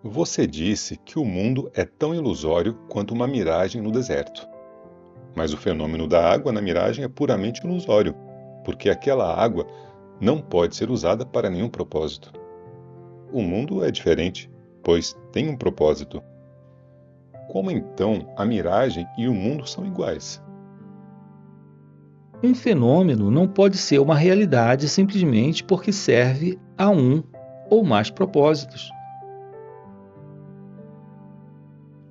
Você disse que o mundo é tão ilusório quanto uma miragem no deserto. Mas o fenômeno da água na miragem é puramente ilusório, porque aquela água não pode ser usada para nenhum propósito. O mundo é diferente, pois tem um propósito. Como então a miragem e o mundo são iguais? Um fenômeno não pode ser uma realidade simplesmente porque serve a um ou mais propósitos.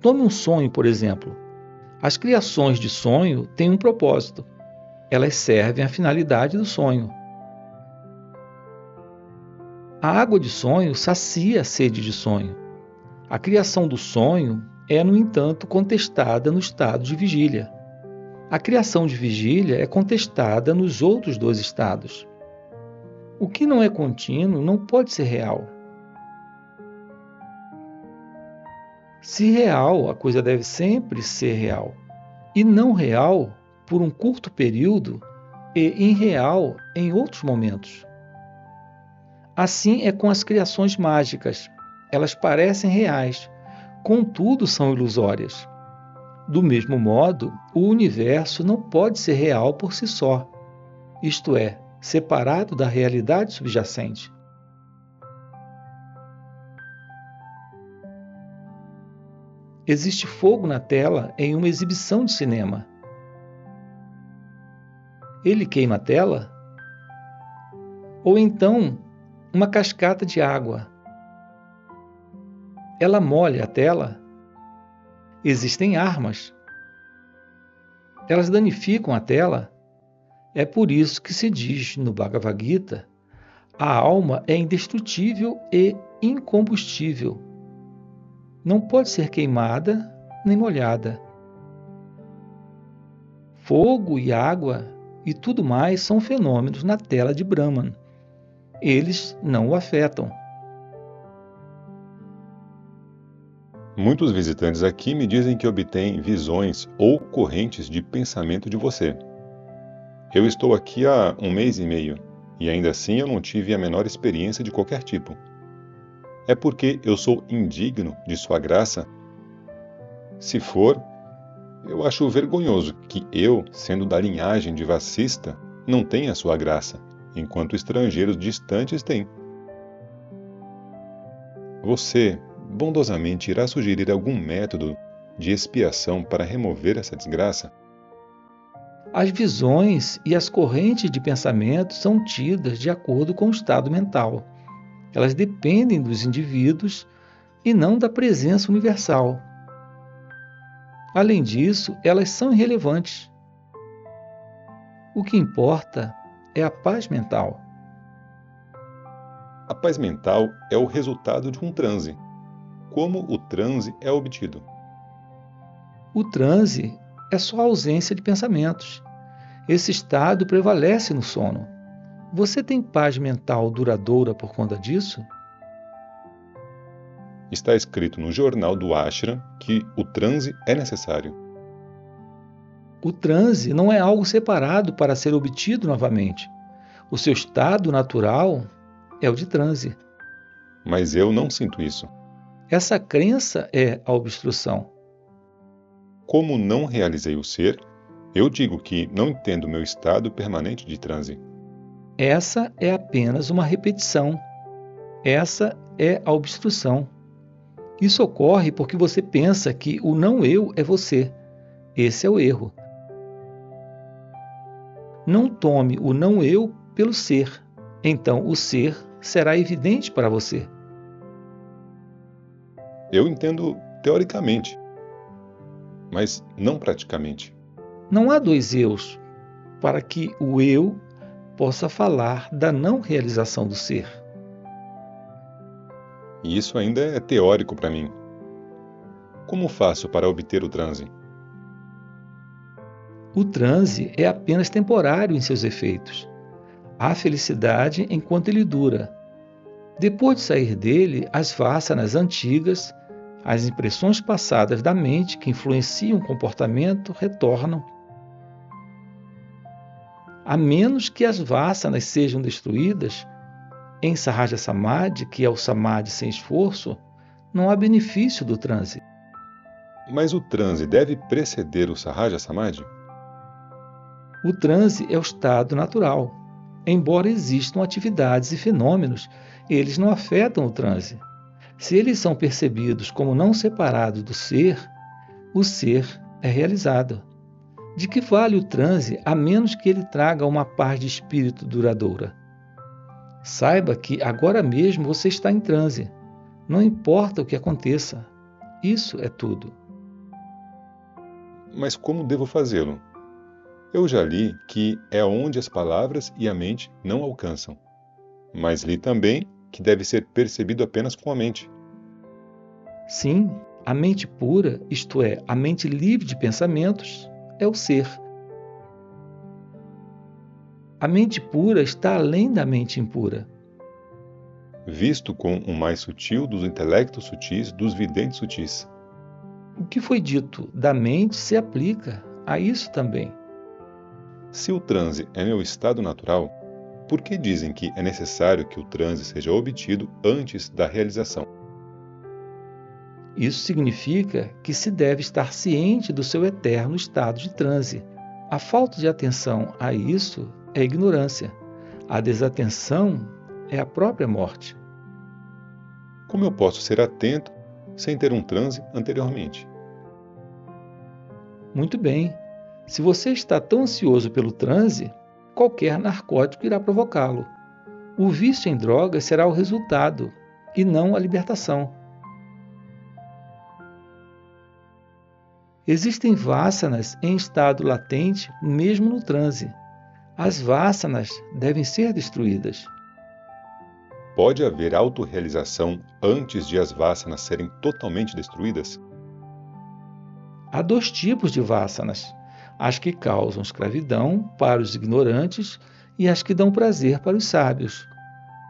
Tome um sonho, por exemplo. As criações de sonho têm um propósito. Elas servem à finalidade do sonho. A água de sonho sacia a sede de sonho. A criação do sonho é, no entanto, contestada no estado de vigília. A criação de vigília é contestada nos outros dois estados. O que não é contínuo não pode ser real. Se real, a coisa deve sempre ser real, e não real por um curto período e irreal em outros momentos. Assim é com as criações mágicas. Elas parecem reais, contudo são ilusórias. Do mesmo modo, o universo não pode ser real por si só, isto é, separado da realidade subjacente. Existe fogo na tela em uma exibição de cinema. Ele queima a tela? Ou então, uma cascata de água. Ela molha a tela? Existem armas. Elas danificam a tela? É por isso que se diz no Bhagavad Gita: a alma é indestrutível e incombustível. Não pode ser queimada nem molhada. Fogo e água e tudo mais são fenômenos na tela de Brahman. Eles não o afetam. Muitos visitantes aqui me dizem que obtêm visões ou correntes de pensamento de você. Eu estou aqui há 1 mês e meio e ainda assim eu não tive a menor experiência de qualquer tipo. É porque eu sou indigno de sua graça? Se for, eu acho vergonhoso que eu, sendo da linhagem de Vasista, não tenha sua graça, enquanto estrangeiros distantes têm. Você, bondosamente, irá sugerir algum método de expiação para remover essa desgraça? As visões e as correntes de pensamento são tidas de acordo com o estado mental. Elas dependem dos indivíduos e não da presença universal. Além disso, elas são irrelevantes. O que importa é a paz mental. A paz mental é o resultado de um transe. Como o transe é obtido? O transe é só a ausência de pensamentos. Esse estado prevalece no sono. Você tem paz mental duradoura por conta disso? Está escrito no jornal do ashram que o transe é necessário. O transe não é algo separado para ser obtido novamente. O seu estado natural é o de transe. Mas eu não sinto isso. Essa crença é a obstrução. Como não realizei o ser, eu digo que não entendo meu estado permanente de transe. Essa é apenas uma repetição. Essa é a obstrução. Isso ocorre porque você pensa que o não-eu é você. Esse é o erro. Não tome o não-eu pelo ser. Então o ser será evidente para você. Eu entendo teoricamente, mas não praticamente. Não há dois eus para que o eu possa falar da não realização do ser. E isso ainda é teórico para mim. Como faço para obter o transe? O transe é apenas temporário em seus efeitos. Há felicidade enquanto ele dura. Depois de sair dele, as vássanas antigas, as impressões passadas da mente que influenciam o comportamento retornam. A menos que as vássanas sejam destruídas, em Sahaja Samadhi, que é o Samadhi sem esforço, Não há benefício do transe. Mas o transe deve preceder o Sahaja Samadhi? O transe é o estado natural. Embora existam atividades e fenômenos, eles não afetam o transe. Se eles são percebidos como não separados do ser, o ser é realizado. De que vale o transe a menos que ele traga uma paz de espírito duradoura? Saiba que agora mesmo você está em transe. Não importa o que aconteça. Isso é tudo. Mas como devo fazê-lo? Eu já li que é onde as palavras e a mente não alcançam. Mas li também que deve ser percebido apenas com a mente. Sim, a mente pura, isto é, a mente livre de pensamentos, é o ser. A mente pura está além da mente impura. Visto com o mais sutil dos intelectos sutis, dos videntes sutis. O que foi dito da mente se aplica a isso também. Se o transe é meu estado natural, por que dizem que é necessário que o transe seja obtido antes da realização? Isso significa que se deve estar ciente do seu eterno estado de transe. A falta de atenção a isso é ignorância. A desatenção é a própria morte. Como eu posso ser atento sem ter um transe anteriormente? Muito bem. Se você está tão ansioso pelo transe, qualquer narcótico irá provocá-lo. O vício em drogas será o resultado, e não a libertação. Existem vássanas em estado latente mesmo no transe. As vássanas devem ser destruídas. Pode haver autorrealização antes de as vássanas serem totalmente destruídas? Há dois tipos de vássanas: as que causam escravidão para os ignorantes e as que dão prazer para os sábios.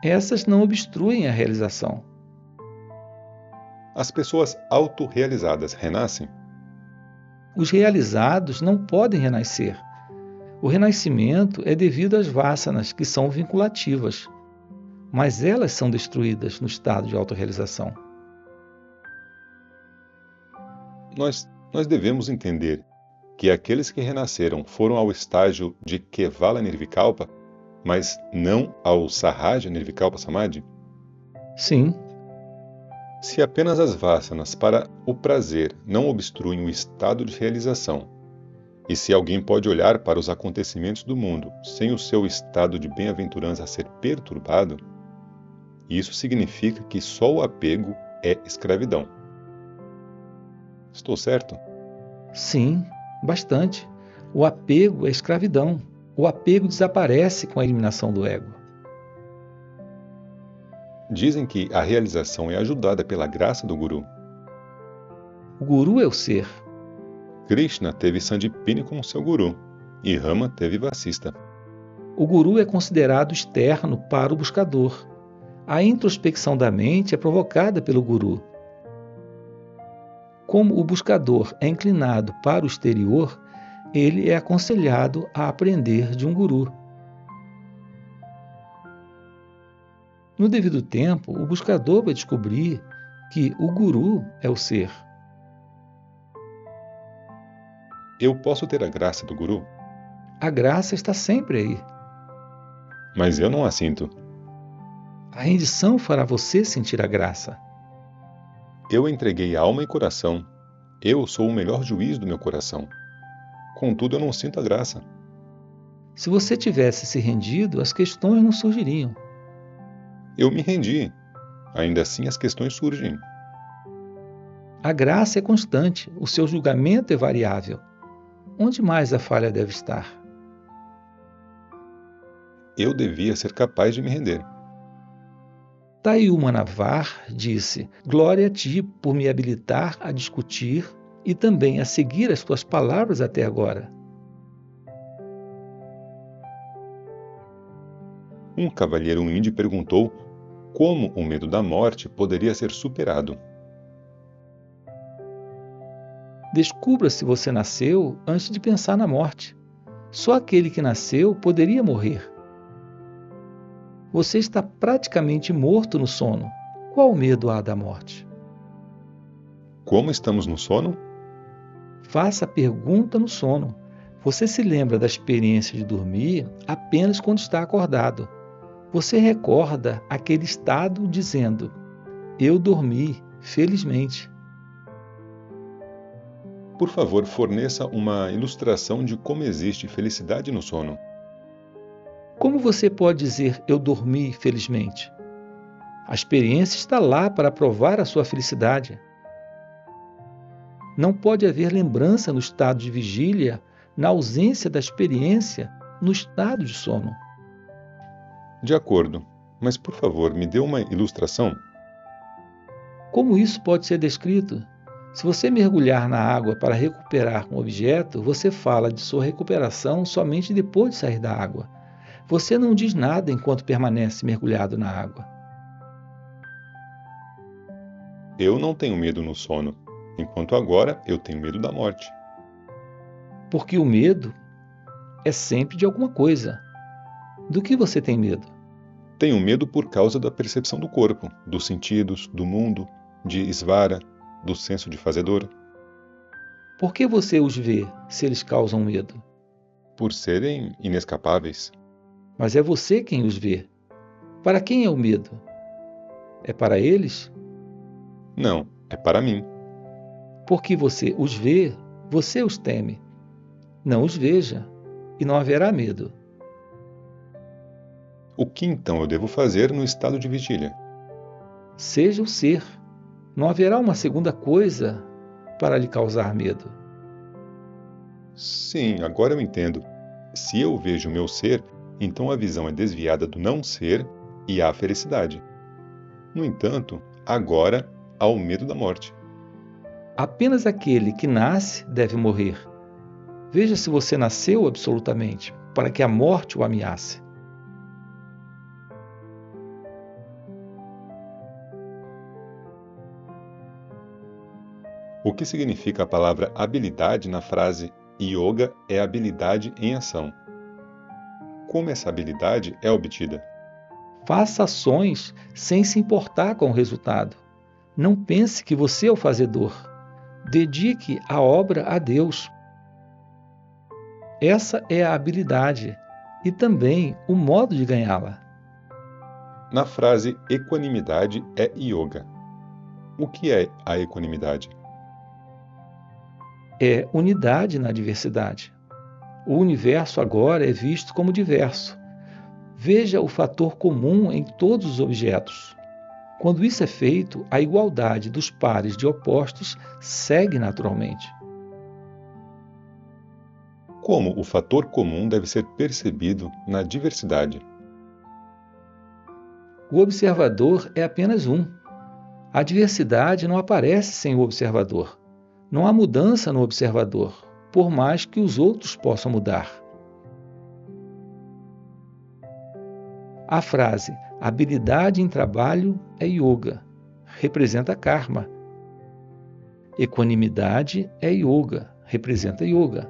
Essas não obstruem a realização. As pessoas autorrealizadas renascem? Os realizados não podem renascer. O renascimento é devido às vássanas, que são vinculativas, mas elas são destruídas no estado de autorrealização. Nós devemos entender que aqueles que renasceram foram ao estágio de Kevala Nirvikalpa, mas não ao Sahaja Nirvikalpa Samadhi? Sim, Se apenas as vássanas para o prazer não obstruem o estado de realização, e se alguém pode olhar para os acontecimentos do mundo sem o seu estado de bem-aventurança ser perturbado, isso significa que só o apego é escravidão. Estou certo? sim, bastante. O apego é escravidão. O apego desaparece com a eliminação do ego. Dizem que a realização é ajudada pela graça do Guru. O guru é o ser. Krishna teve Sandipini como seu Guru, e Rama teve Vasista. O guru é considerado externo para o buscador. A introspecção da mente é provocada pelo guru. Como o buscador é inclinado para o exterior, ele é aconselhado a aprender de um guru. No devido tempo, o buscador vai descobrir que o guru é o ser. Eu posso ter a graça do Guru, A graça está sempre aí. mas eu não a sinto. A rendição fará você sentir a graça. Eu entreguei alma e coração. Eu sou o melhor juiz do meu coração. Contudo, eu não sinto a graça. Se você tivesse se rendido, as questões não surgiriam. Eu me rendi. Ainda assim, as questões surgem. A graça é constante, o seu julgamento é variável. Onde mais a falha deve estar? Eu devia ser capaz de me render. Tayu Manavar disse: Glória a ti por me habilitar a discutir e também a seguir as tuas palavras até agora. Um cavalheiro índio perguntou como o medo da morte poderia ser superado. Descubra se você nasceu antes de pensar na morte. Só aquele que nasceu poderia morrer. Você está praticamente morto no sono. Qual medo há da morte? Como estamos no sono? Faça a pergunta no sono. Você se lembra da experiência de dormir apenas quando está acordado. Você recorda aquele estado dizendo: eu dormi, felizmente. Por favor, forneça uma ilustração de como existe felicidade no sono. Como você pode dizer eu dormi, felizmente? A experiência está lá para provar a sua felicidade. Não pode haver lembrança no estado de vigília, na ausência da experiência no estado de sono. De acordo, mas por favor, me dê uma ilustração. Como isso pode ser descrito? Se você mergulhar na água para recuperar um objeto, você fala de sua recuperação somente depois de sair da água. Você não diz nada enquanto permanece mergulhado na água. Eu não tenho medo no sono, enquanto agora eu tenho medo da morte. Porque o medo é sempre de alguma coisa. Do que você tem medo? Tenho medo por causa da percepção do corpo, dos sentidos, do mundo, de Svara, do senso de fazedor. Por que você os vê se eles causam medo? Por serem inescapáveis. Mas é você quem os vê. Para quem é o medo? É para eles? Não, é para mim. Porque você os vê, você os teme. Não os veja, e não haverá medo. O que então eu devo fazer no estado de vigília? Seja o ser. Não haverá uma segunda coisa para lhe causar medo. Sim, agora eu entendo. Se eu vejo o meu ser, então a visão é desviada do não ser e há felicidade. No entanto, agora há o medo da morte. Apenas aquele que nasce deve morrer. Veja se você nasceu absolutamente, para que a morte o ameace. O que significa a palavra habilidade na frase yoga é habilidade em ação? Como essa habilidade é obtida? Faça ações sem se importar com o resultado. Não pense que você é o fazedor. Dedique a obra a Deus. Essa é a habilidade e também o modo de ganhá-la. Na frase equanimidade é yoga. O que é a equanimidade? É unidade na diversidade. O universo agora é visto como diverso. Veja o fator comum em todos os objetos. Quando isso é feito, a igualdade dos pares de opostos segue naturalmente. Como o fator comum deve ser percebido na diversidade? O observador é apenas um. A diversidade não aparece sem o observador. Não há mudança no observador, por mais que os outros possam mudar. A frase habilidade em trabalho é yoga, representa karma. Equanimidade é yoga, representa yoga.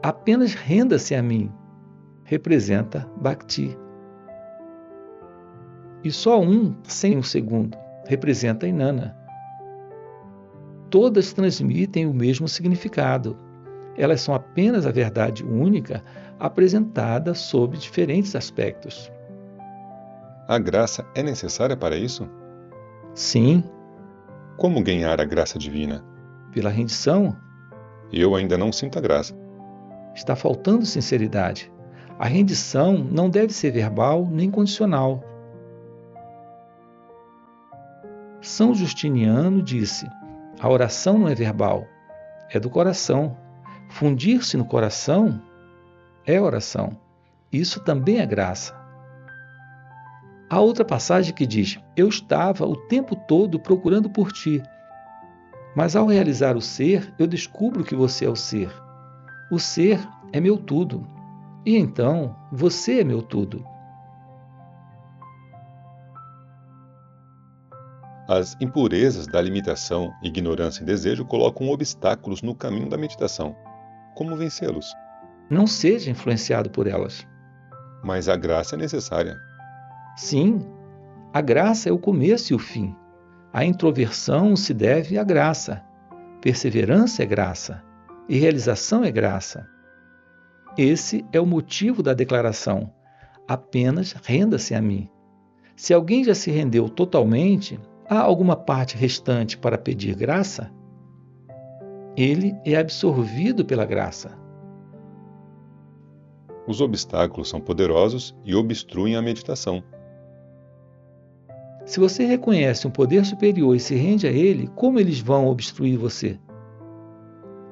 Apenas renda-se a mim, representa bhakti. E só um sem um segundo, representa inana. Todas transmitem o mesmo significado. Elas são apenas a verdade única apresentada sob diferentes aspectos. A graça é necessária para isso? Sim, Como ganhar a graça divina? pela rendição, Eu ainda não sinto a graça. está faltando sinceridade. A rendição não deve ser verbal nem condicional. São Justiniano disse: a oração não é verbal, é do coração. Fundir-se no coração é oração. Isso também é graça. Há outra passagem que diz: eu estava o tempo todo procurando por ti, mas ao realizar o ser, eu descubro que você é o ser. O ser é meu tudo, e então você é meu tudo. As impurezas da limitação, ignorância e desejo colocam obstáculos no caminho da meditação. Como vencê-los? Não seja influenciado por elas. Mas a graça é necessária. Sim, a graça é o começo e o fim. A introversão se deve à graça, perseverança é graça e realização é graça. Esse é o motivo da declaração: apenas renda-se a mim. Se alguém já se rendeu totalmente, há alguma parte restante para pedir graça? Ele é absorvido pela graça. Os obstáculos são poderosos e obstruem a meditação. Se você reconhece um poder superior e se rende a ele, como eles vão obstruir você?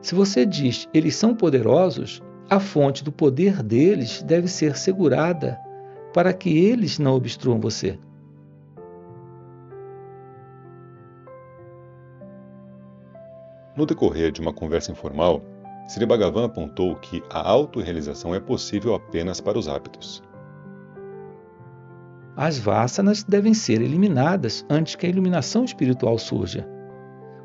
Se você diz eles são poderosos, a fonte do poder deles deve ser segurada para que eles não obstruam você. No decorrer de uma conversa informal, Sri Bhagavan apontou que a autorrealização é possível apenas para os aptos. As vássanas devem ser eliminadas antes que a iluminação espiritual surja.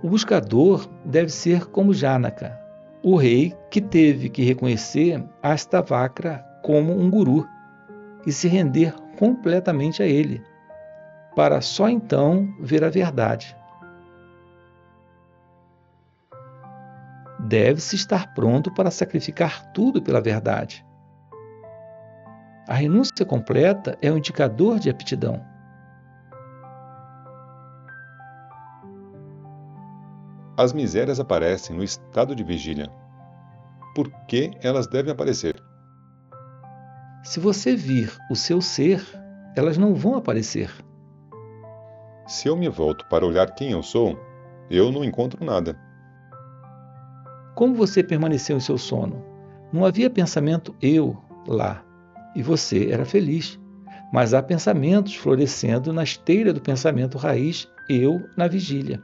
O buscador deve ser como Janaka, o rei que teve que reconhecer Astavakra como um guru e se render completamente a ele, para só então ver a verdade. Deve-se estar pronto para sacrificar tudo pela verdade. A renúncia completa é um indicador de aptidão. As misérias aparecem no estado de vigília. Por que elas devem aparecer? Se você vir o seu ser, elas não vão aparecer. Se eu me volto para olhar quem eu sou, eu não encontro nada. Como você permaneceu em seu sono? Não havia pensamento eu lá, e você era feliz. Mas há pensamentos florescendo na esteira do pensamento raiz eu na vigília.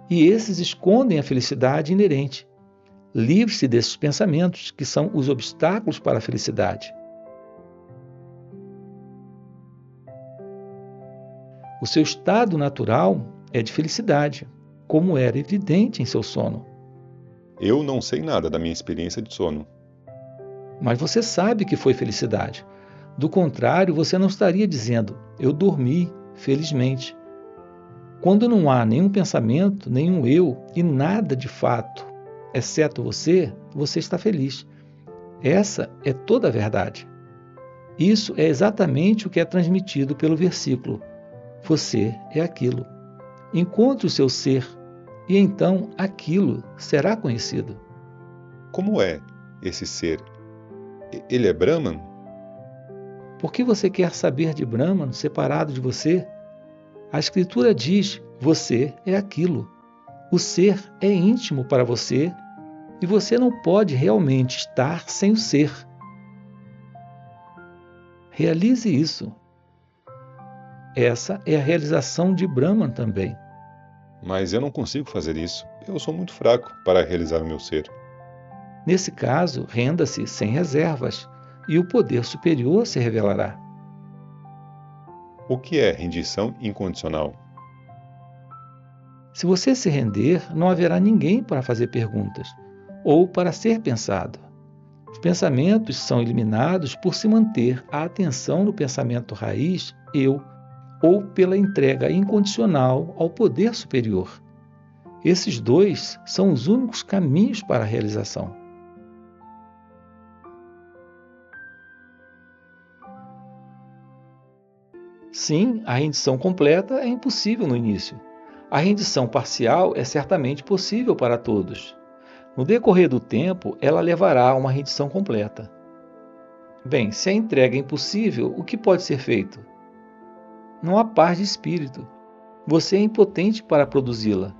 E esses escondem a felicidade inerente. Livre-se desses pensamentos, que são os obstáculos para a felicidade. O seu estado natural é de felicidade, como era evidente em seu sono. Eu não sei nada da minha experiência de sono. Mas você sabe que foi felicidade. Do contrário, você não estaria dizendo, eu dormi, felizmente. Quando não há nenhum pensamento, nenhum eu e nada de fato, exceto você, você está feliz. Essa é toda a verdade. Isso é exatamente o que é transmitido pelo versículo. Você é aquilo. Encontre o seu ser, e então aquilo será conhecido. Como é esse ser? Ele é Brahman? Por que você quer saber de Brahman separado de você? A Escritura diz, você é aquilo. O ser é íntimo para você e você não pode realmente estar sem o ser. Realize isso. Essa é a realização de Brahman também. Mas eu não consigo fazer isso. Eu sou muito fraco para realizar o meu ser. Nesse caso, renda-se sem reservas e o poder superior se revelará. O que é rendição incondicional? Se você se render, não haverá ninguém para fazer perguntas ou para ser pensado. Os pensamentos são eliminados por se manter a atenção no pensamento raiz, eu, ou pela entrega incondicional ao poder superior. Esses dois são os únicos caminhos para a realização. Sim, a rendição completa é impossível no início. A rendição parcial é certamente possível para todos. No decorrer do tempo, ela levará a uma rendição completa. Bem, se a entrega é impossível, o que pode ser feito? Não há paz de espírito. Você é impotente para produzi-la.